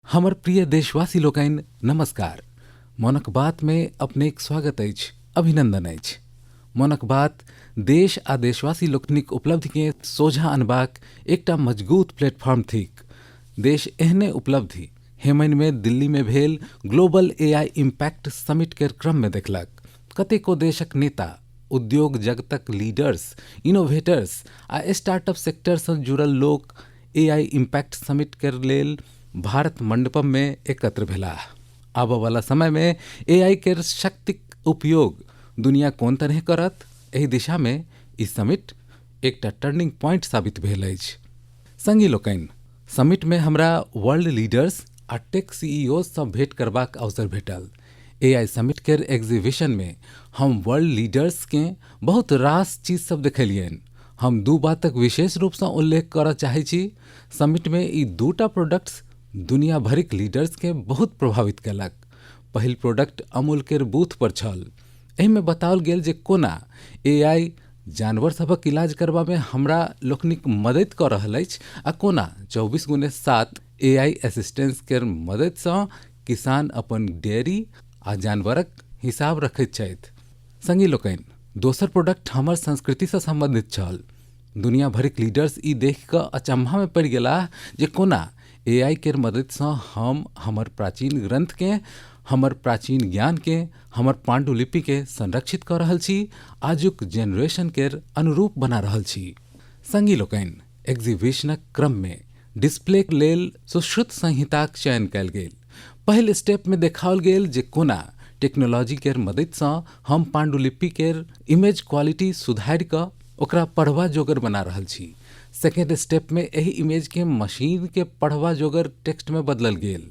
हमर प्रिय देशवासी लोकनि नमस्कार। मोनक बात में अपनेक स्वागत अछि, अभिनंदन अछि। मोनक बात देश आ देशवासी लोकनिक उपलब्धिकेँ सोझा अनबाक एकटा मजगूत प्लेटफॉर्म थिक। देश एहने उपलब्धि हेमनि में दिल्ली में भेल ग्लोबल एआई इम्पैक्ट समिट केर क्रम में देखलक। कतेको देशक नेता, उद्योग जगतक लीडर्स, इनोवेटर्स आ स्टार्टअप सेक्टर सँ जुड़ल लोक एआई इम्पैक्ट समिट केर लेल भारत मंडपम में एकत्र भेलाह। आबऽ वाला समय में एआई केर शक्तिक उपयोग दुनिया कोन तरह करत, एहि दिशा में ई समिट एकटा टर्निंग पॉइंट साबित भेल अछि। संगी लोकनि, समिट में हमरा वर्ल्ड लीडर्स आ टेक सीईओ सँ भेंट करबाक अवसर भेटल। एआई समिट केर एग्जीबिशन में हम वर्ल्ड लीडर्स केँ बहुत रास चीज सब देखलियनि। हम दू बातक विशेष रूप सँ उल्लेख करऽ चाहै छी। समिट में ई दूटा प्रोडक्ट्स दुनिया भरिक लीडर्स के बहुत प्रभावित कयलक। पहिल प्रोडक्ट अमूल केर बूथ पर छल। एहि में बताओल गेल जे कोना एआई जानवर सभक इलाज करबा में हमरा लोकनिक मदति कऽ रहल अछि आ कोना 24x7 एआई असिस्टेंस केर मदति सँ किसान अपन डेयरी आ जानवरक हिसाब रखैत छथि। संगी लोकनि, दोसर प्रोडक्ट हमर संस्कृति सँ संबंधित छल। दुनिया भरिक लीडर्स ई देख कऽ अचंभा में पड़ि गेलाह जे कोना एआई केर मदति सँ हम हमर प्राचीन ग्रंथ के, हमर प्राचीन ज्ञान के, हमर पांडुलिपि के संरक्षित कऽ रहल छी, आजुक जेनरेशन केर अनुरूप बना रहल छी। संगी लोकनि, एग्जीबिशनक क्रम में डिस्प्ले लेल सुश्रुत संहिताक चयन कयल गेल। पहिल स्टेप में देखाओल गेल जे कोना टेक्नोलॉजी केर मदति सँ हम पांडुलिपि केर इमेज क्वालिटी सुधारि कऽ ओकरा पढ़बा जोगर बना रहल छी। सेकेंड स्टेप में एही इमेज के मशीन के पढ़बा जोगर टेक्स्ट में बदलल गेल।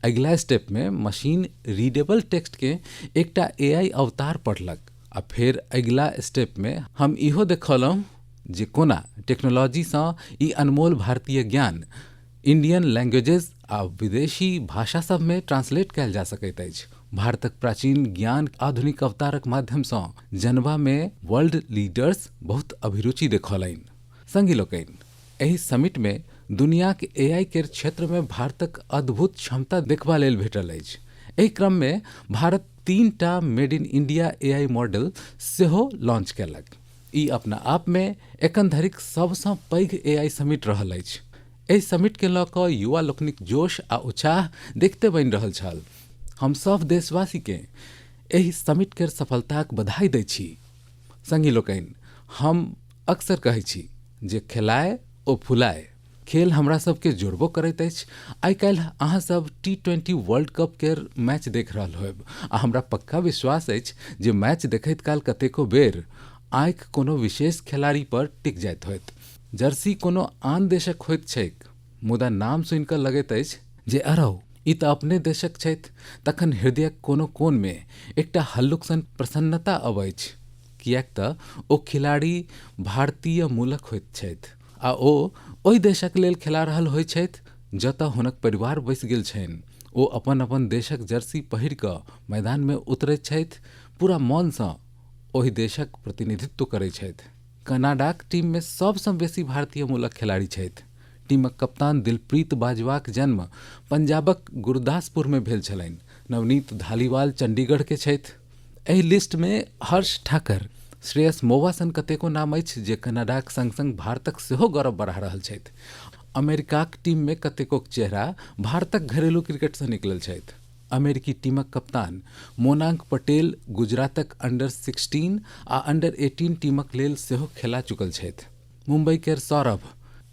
अगिला स्टेप में मशीन रीडेबल टेक्स्ट के एकटा एआई अवतार पढ़लक। आ फेर अगिला स्टेप में हम इहो देखौलहुँ जे कोना टेक्नोलॉजी सँ ई अनमोल भारतीय ज्ञान इंडियन लैंग्वेजेस आ विदेशी भाषा सब में ट्रांसलेट कयल जा सकैत अछि। भारतक प्राचीन ज्ञान आधुनिक अवतारक माध्यम सँ जनबा में वर्ल्ड लीडर्स बहुत अभिरुचि देखौलनि। संगी लोकनि, एहि समिट में दुनियाक एआई केर क्षेत्र में भारतक अद्भुत क्षमता देखबा लेल भेटल अछि। एहि क्रम में भारत 3टा made in India AI model सेहो लॉन्च कयलक। ई अपना आप में एखन धरिक सबसँ पैघ एआई समिट रहल अछि। एहि समिट के लऽ कऽ युवा लोकनिक जोश आ उत्साह देखते बनि रहल छल। हम सब देशवासी के एहि समिट केर सफलताक बधाई दै छी। संगी लोकनि, हम अक्सर कहै छी जे खेलाए ओ फुलाए, खेल हमरा सबके जोड़बो करैत अछि। आइ काल्हि अहाँ सब T20 वर्ल्ड कप केर मैच देख रहल होयब आ हमरा पक्का विश्वास अछि जे मैच देखैत काल कतेको बेर आँखि कोनो विशेष खिलाड़ी पर टिक जाइत होयत। जर्सी कोनो आन देशक होइत छैक, मुदा नाम सुनि कऽ लगैत अछि जे अरौ ई तऽ अपने देशक छथि। तखन हृदयक कोनो कोन में एकटा हल्लुक सन प्रसन्नता अबै अछि, किएक तऽ ओ खिलाड़ी भारतीय मूलक होइत छथि आ ओ ओहि देशक लेल खेला रहल होइत छथि जतऽ हुनक परिवार बसि गेल छनि। ओ अपन अपन देशक जर्सी पहिर कऽ मैदान में उतरैत छथि, पूरा मन सँ ओहि देशक प्रतिनिधित्व करैत छथि। कनाडाक टीम में सबसँ बेसी भारतीय मूलक खिलाड़ी छथि। टीमक कप्तान दिलप्रीत बाजवाक जन्म पंजाबक गुरदासपुर में भेल छलनि। नवनीत धालीवाल चंडीगढ़ के छथि। एहि लिस्ट में हर्ष ठाकर, श्रेयस मोवा सन कतेको नाम अछि जे कनाडाक संग संग भारतक सेहो गौरव बढ़ा रहल छथि। अमेरिकाक टीम में कतेको चेहरा भारतक घरेलू क्रिकेट सँ निकलल छथि। अमेरिकी टीमक कप्तान मोनांक पटेल गुजरातक अंडर-16 आ अंडर-18 टीमक लेल सेहो खेला चुकल छथि। मुंबई केर सौरभ,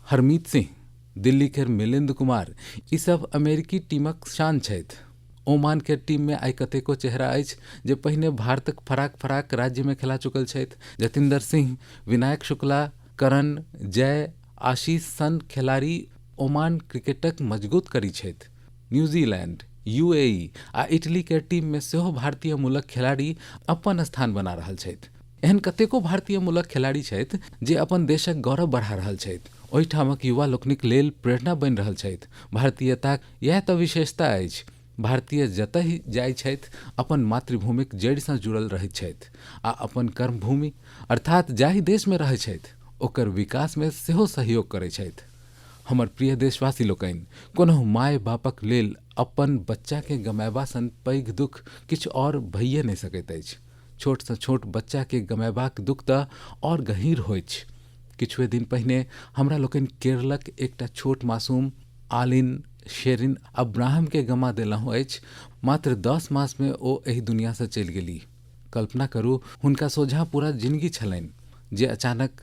हरमीत सिंह, दिल्ली केर मिलिंद कुमार ई सब अमेरिकी टीमक शान छथि। ओमान केर टीम में आइ कतेको चेहरा अछि जे पहिने भारतक फराक फराक राज्य में खेला चुकल छथि। जतिंदर सिंह, विनायक शुक्ला, करण, जय, आशीष सन खिलाड़ी ओमान क्रिकेटक मजगूत कड़ी छथि। न्यूजीलैंड, यूएई आ इटली केर टीम में सेहो भारतीय मूलक खिलाड़ी अपन स्थान बना रहल छथि। एहन कतेको भारतीय मूलक खिलाड़ी छथि जे अपन देशक गौरव बढ़ा रहल छथि, ओहिठामक युवा लोकनिक लेल प्रेरणा बनि रहल छथि। भारतीयताक इएह तऽ विशेषता अछि। भारतीय जतहि जाइ छथि अपन मातृभूमिक जड़ि सँ जुड़ल रहैत छथि आ अपन कर्मभूमि अर्थात जाहि देश में रहैत छथि ओकर विकास में सेहो सहयोग करैत छथि। हमर प्रिय देशवासी लोकनि, कोनहु माय बापक लेल अपन बच्चा के गमायबा सन पैघ दुख किछु और भइए नहि सकैत अछि। छोट सँ छोट बच्चा के गमायबाक दुख तऽ और गहींर होइत छै। किछुए दिन पहिने हमरा लोकनि केरलक एकटा छोट मासूम आलिन शेरिन अब्राहम के गमा देलहुँ अछि। मात्र 10 मास में ओ एहि दुनिया से चलि गेली। कल्पना करू, हुनका सोझा पूरा जिंदगी छलनि जे अचानक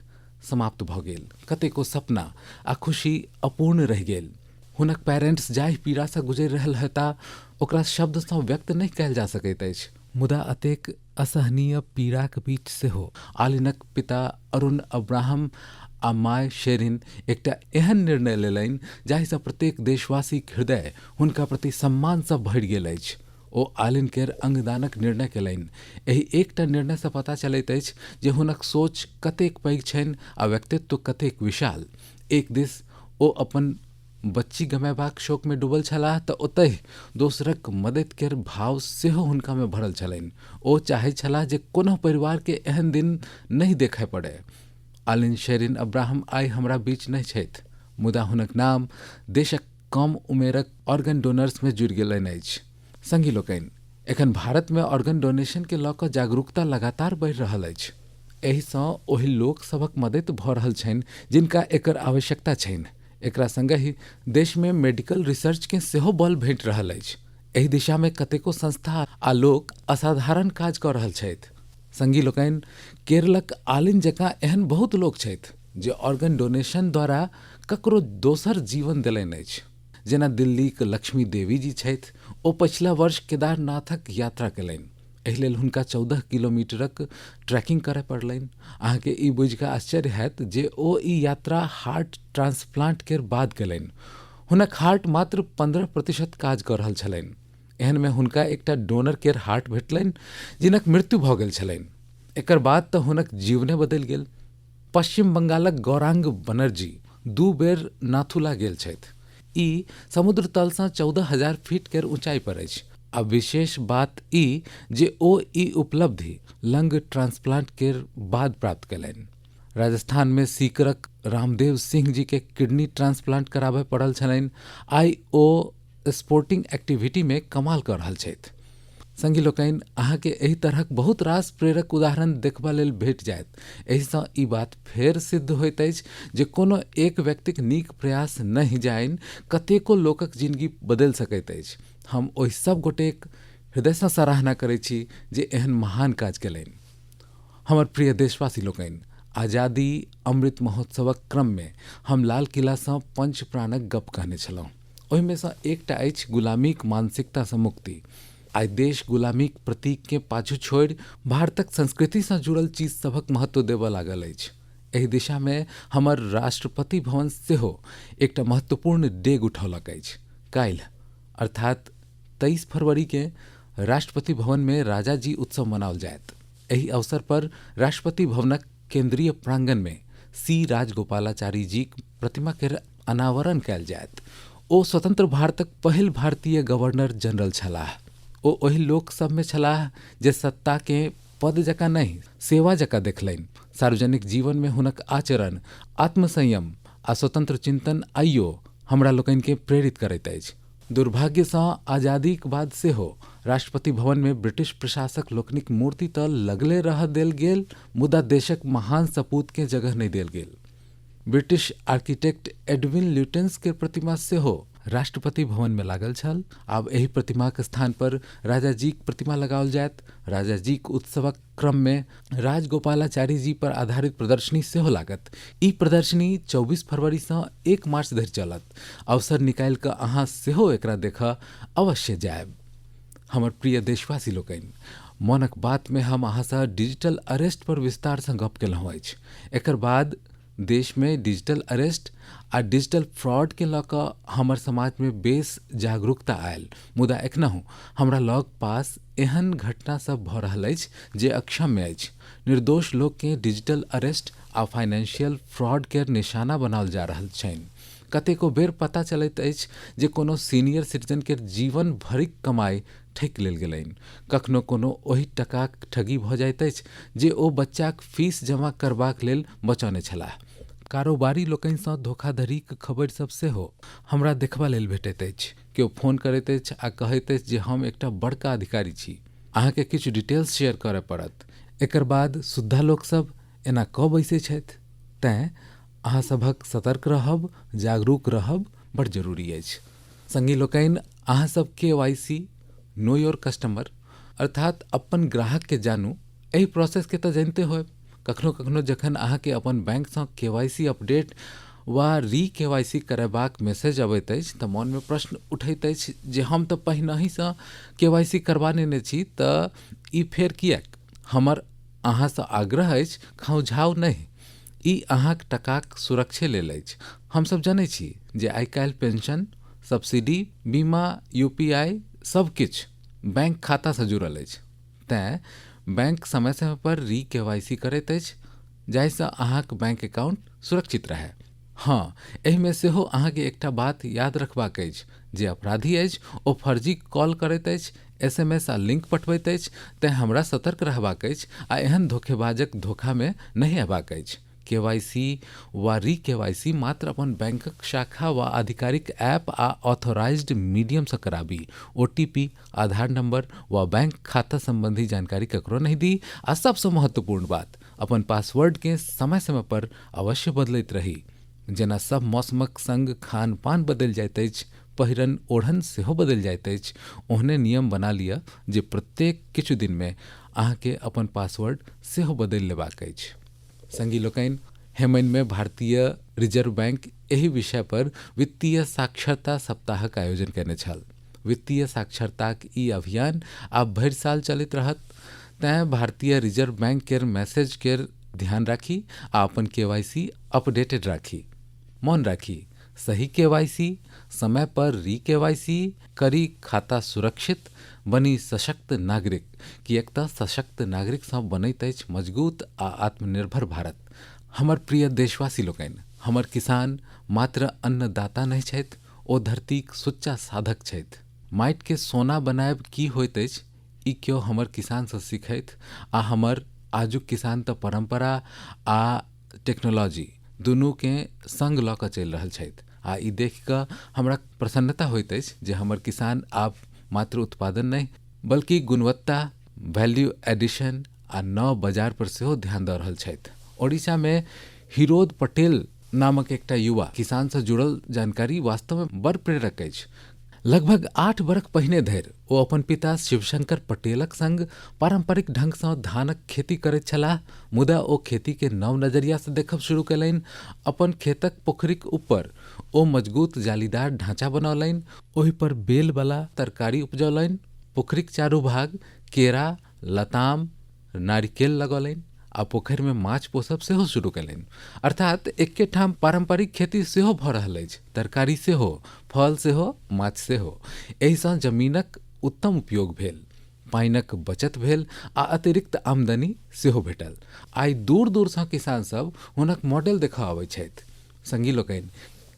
समाप्त भऽ गेल। कतेको सपना आ खुशी अपूर्ण रहि गेल। हुनक पेरेंट्स जाहि पीड़ा सँ गुजरि रहल हेताह ओकरा शब्द सँ व्यक्त नहि कयल जा सकैत अछि। मुदा अतेक असहनीय पीड़ाक बीच सेहो आलिनक पिता अरुण अब्राहम आ माय शेरिन एकटा एहन निर्णय लेलनि जाहिसँ प्रत्येक देशवासीक हृदय हुनका प्रति सम्मान सँ भरि गेल अछि। ओ आलिन केर अंगदानक निर्णय केलनि। एहि एकटा निर्णय सँ पता चलैत अछि जे हुनक सोच कतेक पैघ छनि आ व्यक्तित्व कतेक विशाल। एक दिस ओ अपन बच्ची गमायबाक शोक में डूबल छलाह तऽ ओतहि दोसरक मदद केर भाव सेहो हुनका में भरल छलनि। ओ चाहैत छलाह जे कोनो परिवार के एहन दिन नहि देखय पड़य। आलिन शेरिन अब्राहम आइ हमरा बीच नहि छथि, मुदा हुनक नाम देशक कम उमेरक ऑर्गन डोनर्स में जुड़ि गेलनि अछि। संगी लोकनि, एखन भारत में ऑर्गन डोनेशन के लऽ कऽ जागरूकता लगातार बढ़ि रहल अछि। एहि सँ ओहि लोक सभक मदद भऽ रहल छनि जिनका एकर आवश्यकता छनि। एकरा संगहि देश में मेडिकल रिसर्च के सेहो बल भेट रहल अछि। एहि दिशा में कतेको संस्था आ लोक असाधारण काज कऽ रहल छथि। संगी लोकनि, केरलक आलिन जकाँ एहन बहुत लोक छथि जे ऑर्गन डोनेशन द्वारा ककरो दोसर जीवन देलनि अछि। जेना दिल्लीक लक्ष्मी देवी जी छथि। ओ पछिला वर्ष केदारनाथक यात्रा केलनि। एहि लेल हुनका 14 किलोमीटरक ट्रैकिंग करय पड़लनि। अहाँके ई बुझि कऽ आश्चर्य हैत जे ओ ई यात्रा हार्ट ट्रांसप्लांट केर बाद केलनि। हुनक हार्ट मात्र 15% काज कऽ रहल छलनि। एहन में हुनका एकटा डोनर केर हार्ट भेटलनि जिनक मृत्यु भऽ गेल छलनि। एकर बाद तऽ हुनक जीवने बदलि गेल। पश्चिम बंगालक गौरांग बनर्जी 2 बेर नाथुला गेल छथि। ई समुद्र तल सँ 14,000 फीट केर ऊंचाई पर अछि। आ विशेष बात ई जे ओ ई उपलब्धि लंग ट्रांसप्लांट केर बाद प्राप्त कयलनि। राजस्थान में सीकरक रामदेव सिंह जी के किडनी ट्रांसप्लांट कराबय पड़ल छलनि। आइ ओ स्पोर्टिंग एक्टिविटी में कमाल कऽ रहल छथि। संगी लोकनि, अहाँके एहि तरहक बहुत रास प्रेरक उदाहरण देखबा लेल भेट जायत। एहि सँ ई बात फेर सिद्ध होइत अछि जे कोनो एक व्यक्तिक नीक प्रयास नहि जानि कतेको लोकक जिंदगी बदलि सकैत अछि। हम ओहि सब गोटेक हृदय सँ सराहना करैत छी जे एहन महान काज केलनि। हमर प्रिय देशवासी लोकनि, आजादी अमृत महोत्सवक क्रम में हम लाल किला सँ पंच प्राणक गप कहने छलहुँ। ओहि में सँ एकटा अछि गुलामीक मानसिकता सँ मुक्ति। आइ देश गुलामीक प्रतीक के पाछू छोड़ि भारतक संस्कृति सँ जुड़ल चीज सभक महत्व देबय लागल अछि। एहि दिशा में हमर राष्ट्रपति भवन सेहो एकटा महत्वपूर्ण डेग उठौलक अछि। काल्हि अर्थात 23 फरवरी के राष्ट्रपति भवन में राजा जी उत्सव मनाओल जायत। एहि अवसर पर राष्ट्रपति भवनक केंद्रीय प्रांगण में सी राजगोपालाचारी जीक प्रतिमा के अनावरण कयल जायत। ओ स्वतंत्र भारतक पहिल भारतीय गवर्नर जनरल छलाह। ओ ओहि लोक सब में छलाह जे सत्ता के पद जकाँ नहीं सेवा जकाँ देखलनि। सार्वजनिक जीवन में हुनक आचरण, आत्मसंयम आ स्वतंत्र चिंतन आइयो हमरा लोकनि के प्रेरित करैत अछि। दुर्भाग्य सँ आजादीक बाद सेहो राष्ट्रपति भवन में ब्रिटिश प्रशासक लोकनिक मूर्ति तऽ लगले रह देल गेल, मुदा देशक महान सपूत के जगह नहीं देल गेल। ब्रिटिश आर्किटेक्ट एडविन ल्यूटेंस के प्रतिमा सेहो राष्ट्रपति भवन में लागल छल। आब एहि प्रतिमाक स्थान पर राजा जीक प्रतिमा लगाओल जायत। राजा जीक उत्सवक क्रम में राजगोपालाचारी जी पर आधारित प्रदर्शनी सेहो लागत। ई प्रदर्शनी 24 फरवरी सँ 1 मार्च धरि चलत। अवसर निकालि कऽ अहाँ सेहो एकरा देखऽ अवश्य जायब। हमर प्रिय देशवासी लोकनि, मोनक बात में हम अहाँ सँ डिजिटल अरेस्ट पर विस्तार सँ गप केलहुँ अछि। एकर बाद देश में डिजिटल अरेस्ट आ डिजिटल फ्रॉड के लऽ कऽ हमर समाज में बेस जागरूकता आयल। मुदा एखनहु हमरा लग पास एहन घटना सब भऽ रहल अछि जे अक्षम्य अछि। निर्दोष लोक के डिजिटल अरेस्ट आ फाइनेंशियल फ्रॉड केर निशाना बनाओल जा रहल छनि। कतेको बेर पता चलैत अछि जे कोनो सीनियर सिटीजन के जीवन भरिक कमाई ठकि लेल गेलनि। कखनो कोनो ओहि टकाक ठगी भऽ जाइत अछि जे ओ बच्चाक फीस जमा करबाक लेल बचौने छलाह। कारोबारी लोकनिसँ धोखाधड़ीक खबर सब सेहो हमरा देखबा लेल भेटैत अछि। केओ फोन करैत अछि आ कहैत अछि जे हम एकटा बड़का अधिकारी छी, अहाँके किछु डिटेल्स शेयर करय पड़त। एकर बाद सुद्धा लोकसभ एना कऽ बैसै छथि। तेँ अहाँ सभक सतर्क रहब, जागरूक रहब बड़ जरूरी अछि। संगी लोकनि, अहाँ सब KYC नो योर कस्टमर अर्थात अपन ग्राहकके जानू, एहि प्रोसेसके तऽ जानिते होयब। कखनो कखनो जखन अहाँके अपन बैंकसँ KYC अपडेट वा KYC करेबाक मैसेज अबैत अछि तऽ मोनमे प्रश्न उठैत अछि जे हम तऽ पहिनहिसँ KYC करबा लेने छी, तऽ ई फेर किएक? हमर अहाँसँ आग्रह अछि, खौँझाउ नहि। ई अहाँक टकाक सुरक्षे लेल अछि। हमसभ जनै छी जे आइ काल्हि पेंशन, सब्सिडी, बीमा, UPI सब किछु बैंक खातासँ जुड़ल अछि। तेँ बैंक समय समय पर KYC करैत अछि, जाहिसँ अहाँक बैंक अकाउंट सुरक्षित रहै। हाँ, एहिमे सेहो अहाँके एकटा बात याद रखबाक अछि जे अपराधी अछि ओ फर्जी कॉल करैत अछि, SMS आ लिंक पठबैत अछि। तेँ हमरा सतर्क रहबाक अछि आ एहन धोखेबाजक धोखामे नहि अयबाक अछि। KYC वा KYC मात्र अपन बैंकक शाखा वा आधिकारिक ऐप आ ऑथोराइज्ड मीडियमसँ कराबी। OTP, आधार नंबर वा बैंक खाता संबंधी जानकारी ककरो नहीं दी। आ सबसँ महत्वपूर्ण बात, अपन पासवर्डके समय समय पर अवश्य बदलैत रही। जेना सब मौसमक संग खान पान बदलि जाइत अछि, पहिरन ओढ़न सेहो बदलि जाइत अछि, ओहने नियम बना लिअ जे प्रत्येक किछु दिनमे अहाँके अपन पासवर्ड सेहो बदलि लेबाक अछि। संगी लोकनि, हेमनिमे भारतीय रिजर्व बैंक एहि विषय पर वित्तीय साक्षरता सप्ताहक आयोजन कयने छल। वित्तीय साक्षरताक ई अभियान आब भरि साल चलैत रहत। तेँ भारतीय रिजर्व बैंक केर मैसेज केर ध्यान राखी आ अपन KYC अपडेटेड राखी। मोन राखी, सही KYC समय पर KYC करी खाता सुरक्षित, बनी सशक्त नागरिक। किएक तऽ सशक्त नागरिकसँ बनैत अछि मजबूत आ आत्मनिर्भर भारत। हमर प्रिय देशवासी लोकनि, हमर किसान मात्र अन्नदाता नहि छथि, ओ धरतीक सुच्चा साधक छथि। माटिके सोना बनायब की होइत अछि, ई केओ हमर किसानसँ सीखैत। आ हमर आजुक किसान तऽ परंपरा आ टेक्नोलॉजी दुनूके संग लऽ कऽ चलि रहल छथि। आ ई देखि कऽ हमरा प्रसन्नता होइत अछि जे हमर किसान आब मात्र उत्पादन नहि, बल्कि गुणवत्ता, वैल्यू एडिशन आ नव बाजार पर सेहो ध्यान दऽ रहल छथि। ओडिशामे हिरोद पटेल नामक एकटा युवा किसानसँ जुड़ल जानकारी वास्तवमे बड़ प्रेरक अछि। लगभग 8 बरख पहिने धरि ओ अपन पिता शिवशंकर पटेलक संग पारंपरिक ढंगसँ धानक खेती करैत छलाह। मुदा ओ खेतीके नव नजरियासँ देखब शुरू कयलनि। अपन खेतक पोखरिक ऊपर ओ मजबूत जालीदार ढांचा बनौलनि, ओहि पर बेलवला तरकारी उपजौलनि। पोखरिक चारू भाग केरा, लताम, नारिकेल लगौलनि आ पोखरिमे माछ पोसब सेहो शुरू कयलनि। अर्थात एके ठाम पारंपरिक खेती सेहो भऽ रहल अछि, तरकारी सेहो, फल सेहो, माछ सेहो। एहिसँ जमीनक उत्तम उपयोग भेल, पानिक बचत भेल आ अतिरिक्त आमदनी सेहो भेटल। आइ दूर दूरसँ किसानसभ हुनक मॉडल देखऽ अबैत छथि। संगी लोकनि,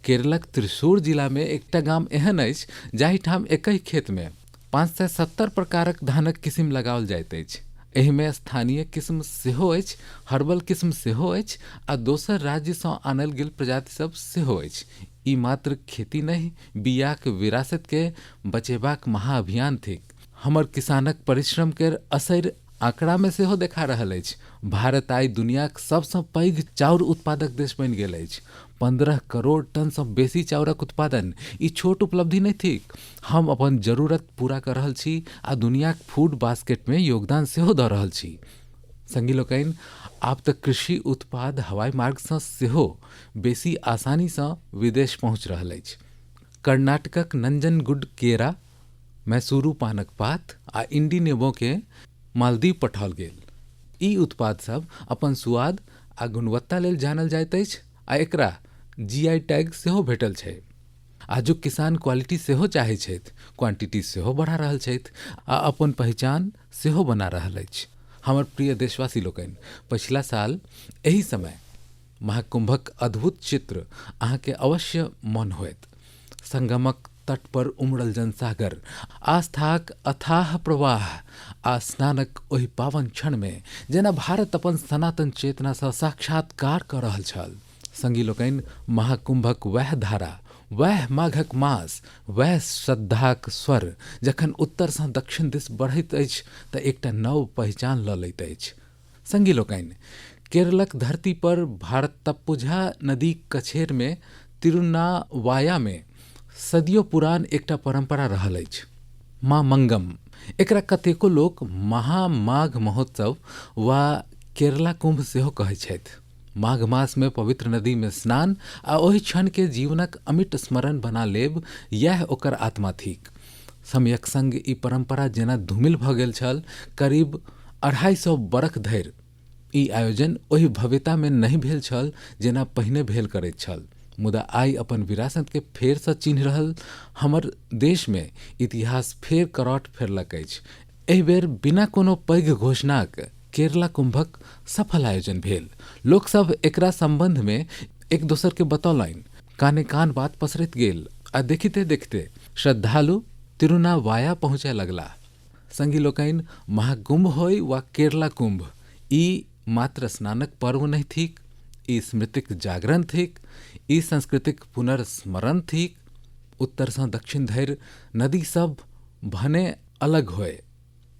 केरलक त्रिशूर जिलामे एकटा गाम एहन अछि जाहिठाम एकहि खेतमे 570 प्रकारक धानक किसिम लगाओल जाइत अछि। एहिमे स्थानीय किस्म सेहो अछि, हर्बल किस्म सेहो अछि आ दोसर राज्यसँ आनल गेल प्रजाति सब सेहो अछि। ई मात्र खेती नहीं, बियाक विरासतके बचेबाक महाअभियान थिक। हमर किसानक परिश्रम केर असरि आंकड़ामे सेहो देखा रहल अछि। भारत आइ दुनियाक सबसँ पैघ चाउर उत्पादक देश बनि गेल अछि। 15 करोड़ टनसँ बेसी चाउरक उत्पादन ई छोट उपलब्धि नहि थिक। हम अपन जरूरत पूरा कर रहल छी आ दुनियाक फूड बास्केटमे योगदान सेहो दऽ रहल छी। संगी लोकनि, आब तऽ कृषि उत्पाद हवाई मार्गसँ सेहो बेसी आसानीसँ विदेश पहुँच रहल अछि। कर्नाटकक नंजनगुड केरा, मैसूरू पानक पात आ इंडी नेबोके मालदीव पठाओल गेल। ई उत्पाद सब अपन स्वाद आ गुणवत्ता लेल जानल जाइत अछि आ एकरा GI टैग सेहो भेटल छै। आजुक किसान क्वालिटी सेहो चाहै छथि, क्वांटिटी सेहो बढ़ा रहल छथि आ अपन पहचान सेहो बना रहल अछि। हमर प्रिय देशवासी लोकनि, पछिला साल एहि समय महाकुंभक अद्भुत चित्र अहाँके अवश्य मन होयत। संगमक तट पर उमड़ल जनसागर, आस्थाक अथाह प्रवाह आ स्नानक ओहि पावन क्षणमे जेना भारत अपन सनातन चेतनासँ साक्षात्कार कऽ रहल छल। संगी लोकनि, महाकुंभक वह धारा, वह माघक मास, वह श्रद्धाक स्वर जखन उत्तर सँ दक्षिण दिस बढ़ैत अछि तऽ एकटा नव पहचान लऽ लैत अछि। संगी लोकनि, केरलक धरती पर भारतपुझा नदी कछेर में तिरुनावाया में सदियों पुरान एकटा परंपरा रहल अछि, माँ मंगम। एकरा कतेको लोक महामाघ महोत्सव वा केरला कुंभ सेहो कहै छथि। माघ मास में पवित्र नदी में स्नान आ ओहि क्षण के जीवनक अमिट स्मरण बना लेब, यह ओकर आत्मा थिक। समयक संग ई परंपरा जेना धूमिल भऽ गेल छल। करीब 250 बरख धरि ई आयोजन ओहि भव्यता में नहि भेल छल जेना पहिने भेल करैत छल। मुदा आइ अपन विरासत के फेर सँ चिन्ह रहल हमर देश में इतिहास फेर करौट फेरलक अछि। एहि बेर बिना कोनो पैघ घोषणाक केरला कुंभक सफल आयोजन भेल। लोक सब एकरा संबंध में एक दोसर के बतौलनि, काने कान बात पसरैत गेल आ देखिते देखिते श्रद्धालु तिरुनावाया पहुँचै लगला। संगी लोकनि, महाकुंभ होय वा केरला कुंभ, ई मात्र स्नानक पर्व नहीं थिक, ई स्मृतिक जागरण थिक, ई सांस्कृतिक पुनर्स्मरण थिक। उत्तर सँ दक्षिण धरि नदी सब भने अलग होय,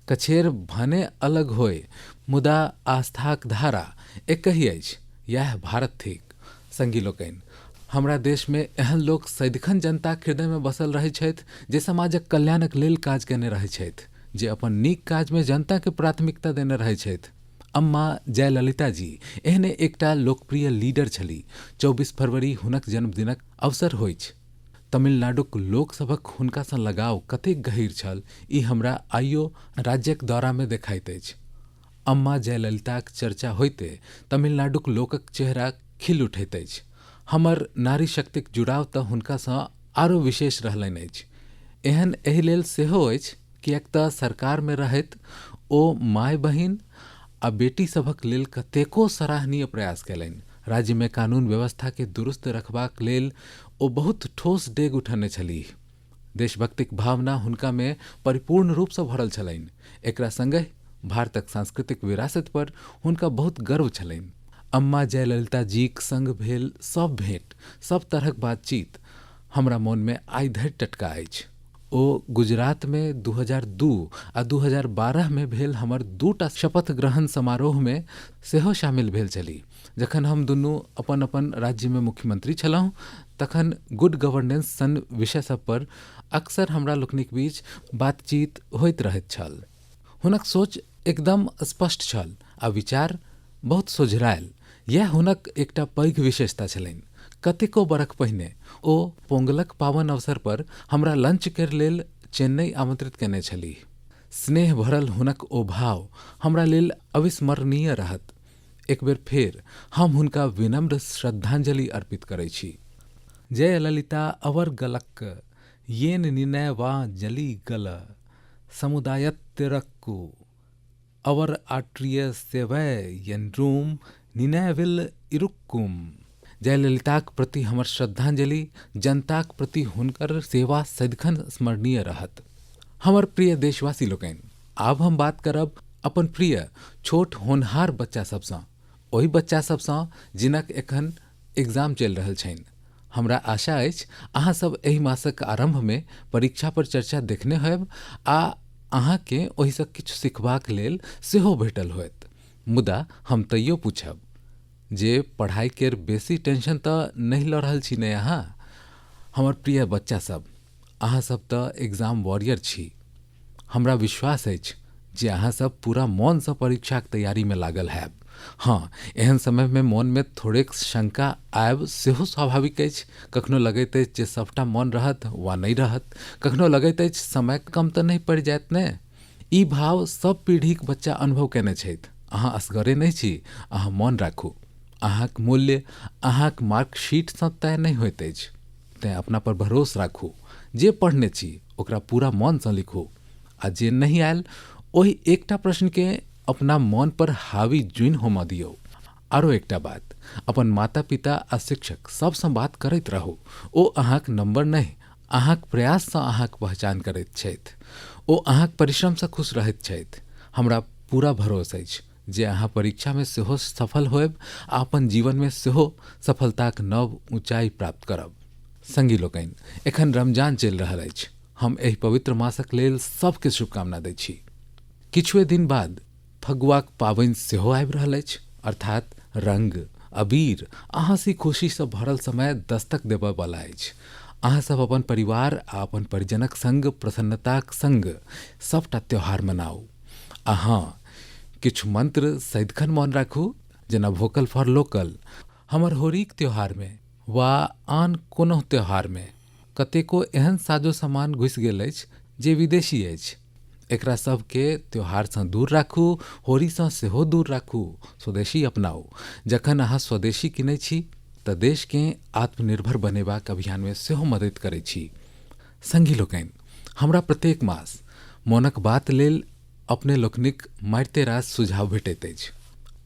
कछेर भने अलग होय, मुदा आस्थाक धारा एकहि अछि, यह भारत थिक। संगी लोकनि, हमरा देश में एहन लोक सदिखन जनताक हृदय में बसल रहै छथि जे समाजक कल्याणक लेल काज केने रहै छथि, जे अपन नीक काज में जनता के प्राथमिकता देने रहै छथि। अम्मा जयललिता जी एहने एकटा लोकप्रिय लीडर छली। 24 फरवरी हुनक जन्मदिनक अवसर होइछ। तमिलनाडुक लोकसभक हुनका सँ लगाव कतेक गहीर छल, ई हमरा आइयो राज्यक दौरा में देखाइत अछि। अम्मा जयललिताक चर्चा होइते तमिलनाडुक लोकक चेहरा खिल उठैत अछि। हमर नारी शक्तिक जुड़ाव तऽ हुनका सँ आरो विशेष रहलनि अछि। एहन एहि लेल सेहो अछि किएक तऽ सरकार में रहैत ओ माय बहिन आ बेटी सभक लेल कतेको सराहनीय प्रयास कयलनि। राज्य में कानून व्यवस्था के दुरुस्त रखबाक लेल ओ बहुत ठोस डेग उठेने छलीह। देशभक्तिक भावना हुनका में परिपूर्ण रूप सँ भरल छलनि। एकरा संगहि भारतक सांस्कृतिक विरासत पर हुनका बहुत गर्व छलनि। अम्मा जयललिता जीक संग भेल सब भेंट, सब तरहक बातचीत हमरा मोन में आइ धरि टटका अछि। ओ गुजरात में 2002 आ 2012 में भेल हमर 2टा शपथ ग्रहण समारोह में सेहो शामिल भेल छली। जखन हम दुनू अपन अपन राज्य में मुख्यमंत्री छलहुँ तखन गुड गवर्नेंस सन विषय सब पर अक्सर हमरा लोकनिक बीच बातचीत होइत रहैत छल। हुनक सोच एकदम स्पष्ट छल आ विचार बहुत सोझरायल। यह हुनक एकटा पैघ विशेषता छलनि। कतेको बरख पहिने ओ पोंगलक पावन अवसर पर हमरा लंच केर लेल चेन्नई आमंत्रित केने छलीह। स्नेह भरल हुनक ओ भाव हमरा लेल अविस्मरणीय रहत। एक बेर फेर हम हुनका विनम्र श्रद्धांजलि अर्पित करै छी। जयललिता अवर्गलक येन निनैवा जली गल समुदायत्तिरक्कु अवर आट्रिय सेवै यनरूम निनैविल इरुक्कुम। जयललिताक प्रति हमर श्रद्धांजलि, जनताक प्रति हुनकर सेवा सदिखन स्मरणीय रहत। हमर प्रिय देशवासी लोकनि, आब हम बात करब अपन प्रिय छोट होनहार बच्चा सबसँ, ओहि बच्चा सबसँ जिनक एखन एग्जाम चलि रहल छनि। हमरा आशा अछि अहाँ सब एहि मासक आरंभ में परीक्षा पर चर्चा देखने होयब आ अहाँके ओहिसँ किछु सिखबाक लेल सेहो भेटल होयत। मुदा हम तैयो पूछब जे पढ़ाई केर बेसी टेंशन तऽ नहीं लऽ रहल छी ने अहाँ? हमर प्रिय बच्चा सब, अहाँ सब तऽ एग्जाम वॉरियर छी। हमरा विश्वास अछि जे अहाँ सब पूरा मन सँ परीक्षाक तैयारी में लागल हैब। हाँ, एहन समय में मन में थोड़ेक शंका आयब सेहो स्वाभाविक अछि। कखनो लगैत अछि जे सबटा मन रहत वा नहीं रहत, कखनो लगैत अछि समय कम तऽ नहीं पड़ि जायत ने। ई भाव सब पीढ़ीक बच्चा अनुभव केने छथि। अहाँ असगरे नहीं छी, अहाँ मन राखू। अहाँक मूल्य अहाँक मार्कशीट सँ तय नहीं होइत अछि, तेँ अपना पर भरोस राखू। जे पढ़ने छी ओकरा पूरा मन सँ लिखू आ जे नहीं आयल ओहि एकटा प्रश्न के अपना मन पर हावी जुइन होमय दियौ। आरो एकटा बात, अपन माता पिता आ शिक्षक सबसँ बात करैत रहू। ओ अहाँक नंबर नहीं, अहाँक प्रयास सँ अहाँक पहचान करैत छथि। ओ अहाँक परिश्रम सँ खुश रहैत छथि। हमरा पूरा भरोस अछि जे अहाँ परीक्षा में सेहो सफल होएब आ अपन जीवन में सेहो सफलताक नव ऊंचाई प्राप्त करब। संगी लोकनि, एखन रमजान चलि रहल अछि। हम एहि पवित्र मासक लेल सबके शुभकामना दै छी। किछुए दिन बाद फगुआक पाबनि सेहो आबि रहल अछि, अर्थात रंग, अबीर आ हंसी खुशी सँ भरल समय दस्तक देबय वाला अछि। अहाँ सब अपन परिवार आ अपन परिजनक संग प्रसन्नताक संग सबटा त्योहार मनाउ। आ हाँ, किछु मंत्र सदिखन मोन राखू, जेना वोकल फॉर लोकल। हमर होरीक त्योहार में वा आन कोनो त्योहार में कतेको एहन साजो सामान घुसि गेल अछि जे विदेशी अछि। एकरा सबके त्योहारसँ दूर राखू, होरीसँ सेहो दूर राखू, स्वदेशी अपनाऊ। जखन अहाँ स्वदेशी किनै छी तऽ देशकेँ आत्मनिर्भर बनेबाक अभियानमे सेहो मदद करैत छी। संगी लोकनि, हमरा प्रत्येक मास मोनक बात लेल अपने लोकनिक मारिते रास सुझाव भेटैत अछि।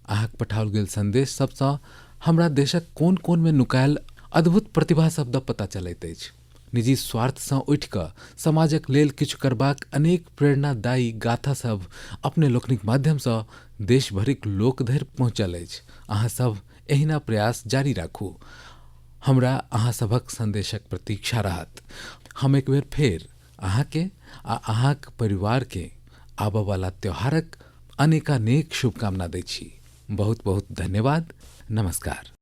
अहाँक पठाओल गेल संदेश सबसँ हमरा देशक कोन कोनमे नुकायल अद्भुत प्रतिभा सब द पता चलैत अछि। निजी स्वार्थसँ उठि कऽ समाजक लेल किछु करबाक अनेक प्रेरणादायी गाथा सब अपने लोकनिक माध्यमसँ देश भरिक लोक धरि पहुँचल अछि। अहाँ सब एहिना प्रयास जारी राखू। हमरा अहाँ सभक संदेशक प्रतीक्षा रहत। हम एक बेर फेर अहाँके आ अहाँक परिवारके आबयवला त्योहारक अनेकानेक शुभकामना दै छी। बहुत बहुत धन्यवाद। नमस्कार।